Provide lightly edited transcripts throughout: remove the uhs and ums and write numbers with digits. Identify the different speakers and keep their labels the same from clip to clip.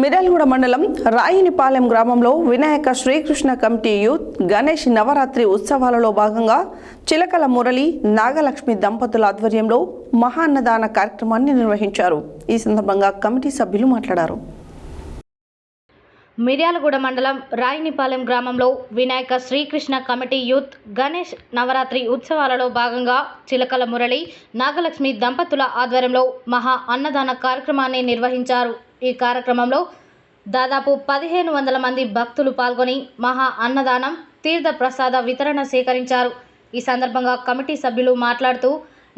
Speaker 1: మిర్యాలగూడ మండలం రాయినిపాలెం గ్రామంలో Vinayaka Srikrishna committee youth Ganesh Navratri ఉత్సవాలలో భాగంగా చిలకల మురళి నాగలక్ష్మి దంపతుల ఆధ్వర్యంలో మహాన్నదాన కార్యక్రమాన్ని నిర్వహించారు. ఈ సందర్భంగా కమిటీ సభ్యులు మాట్లాడారు.
Speaker 2: మిర్యాలగూడ మండలం రాయినిపాలెం గ్రామంలో వినాయక శ్రీకృష్ణ కమిటీ యూత్ గణేష్ నవరాత్రి ఉత్సవాలలో భాగంగా చిలకల మురళి నాగలక్ష్మి దంపతుల ఆధ్వర్యంలో మహా అన్నదాన కార్యక్రమాన్ని నిర్వహించారు. ఈ కార్యక్రమంలో దాదాపు 1500 మంది భక్తులు పాల్గొని మహా అన్నదానం తీర్థ ప్రసాద వితరణ సేకరించారు. ఈ సందర్భంగా కమిటీ సభ్యులు మాట్లాడుతూ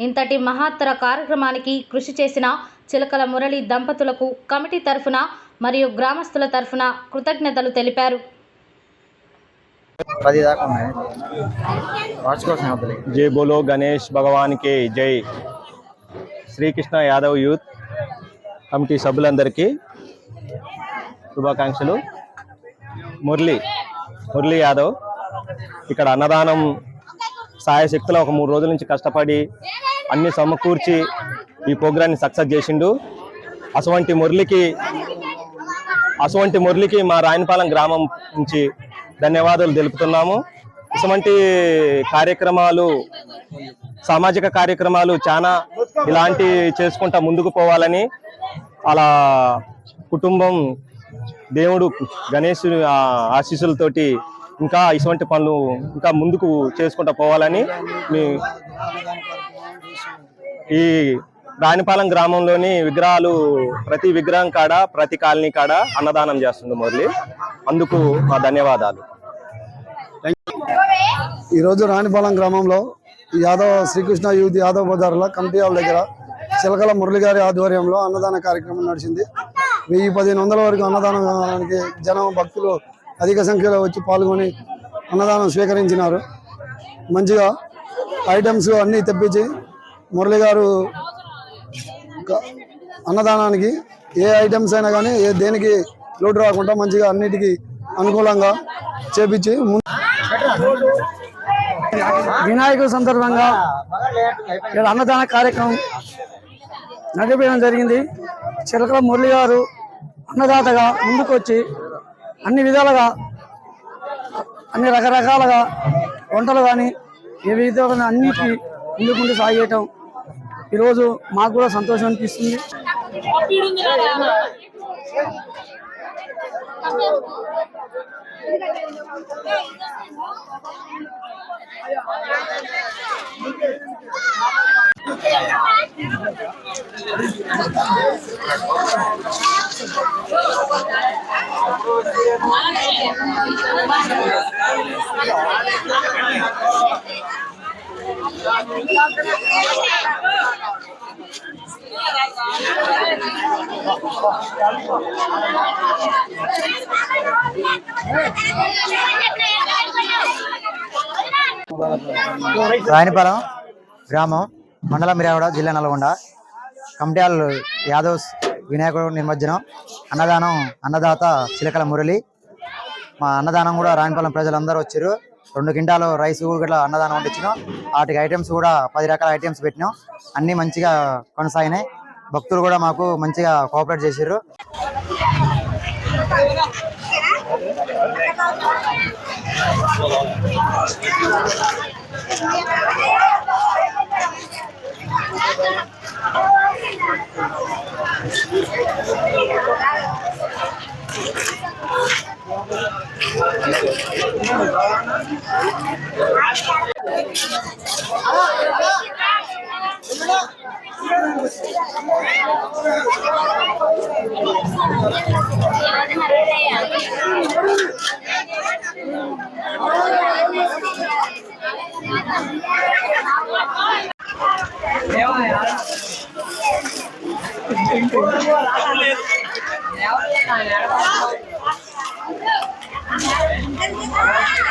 Speaker 2: ఇంతటి మహత్తర కార్యక్రమానికి కృషి చేసిన చిలకల మురళి దంపతులకు కమిటీ తరఫున మరియు గ్రామస్తుల తరఫున కృతజ్ఞతలు తెలిపారు.
Speaker 3: जय बोलो गणेश भगवान के जय. శ్రీకృష్ణ యాదవ్ యూత్ కమిటీ సభ్యులందరికీ శుభాకాంక్షలు. మురళీ యాదవ్ ఇక్కడ అన్నదానం సాయశక్తులు ఒక 3 రోజుల నుంచి కష్టపడి అన్ని సమకూర్చి ఈ ప్రోగ్రాన్ని సక్సెస్ చేసిండు. అటువంటి మురళికి మా రాయనపాలెం గ్రామం నుంచి ధన్యవాదాలు తెలుపుతున్నాము. ఇటువంటి కార్యక్రమాలు, సామాజిక కార్యక్రమాలు చాలా ఇలాంటి చేసుకుంటా ముందుకు పోవాలని, అలా కుటుంబం దేవుడు గణేశుని ఆశీస్సులతోటి ఇంకా ఇటువంటి పనులు ఇంకా ముందుకు చేసుకుంటా పోవాలని ఈ రాయనపాలెం గ్రామంలోని విగ్రహాలు ప్రతి విగ్రహం కాడ ప్రతి కాలనీ కాడ అన్నదానం చేస్తుంది మురళి. అందుకు మా ధన్యవాదాలు.
Speaker 4: ఈరోజు రాయనపాలెం గ్రామంలో యాదవ్ శ్రీకృష్ణ యూత్ యాదవ్ బజార్ల కమిటీ వాళ్ళ దగ్గర చిలకల మురళి గారి ఆధ్వర్యంలో అన్నదాన కార్యక్రమం నడిచింది. 1000-1500 వరకు అన్నదానానికి జనం భక్తులు అధిక సంఖ్యలో వచ్చి పాల్గొని అన్నదానం స్వీకరించినారు. మంచిగా ఐటమ్స్ అన్నీ తెప్పించి మురళి గారు అన్నదానానికి ఏ ఐటమ్స్ అయినా కానీ దేనికి లోటు రాకుండా మంచిగా అన్నిటికీ అనుకూలంగా చేపించి వినాయకుడి సందర్భంగా అన్నదాన కార్యక్రమం నడిపించడం జరిగింది. చిలకల మురళి గారు అన్నదాతగా ముందుకు వచ్చి అన్ని విధాలుగా అన్ని రకరకాలుగా వంటలు కానీ ఏ విధంగా అన్నిటికీ ముందుకుంటూ సాగేయటం ఈరోజు మాకు కూడా సంతోషం అనిపిస్తుంది.
Speaker 5: రాయనపాలెం గ్రామం, మండలం మిర్యాలగూడ, జిల్లా నల్గొండ. కమిటీల్ యాదవ్స్ వినాయకుడు నిమజ్జనం, అన్నదానం అన్నదాత చిలకల మురళి. మా అన్నదానం కూడా రాయనపాలెం ప్రజలందరూ వచ్చారు. 2 క్వింటాలు రైస్ కూడా అన్నదానం వండించినాం. వాటికి ఐటమ్స్ కూడా 10 రకాల ఐటమ్స్ పెట్టినాం. అన్నీ మంచిగా కొనసాగినాయి. భక్తులు కూడా మాకు మంచిగా కోఆపరేట్ చేశారు.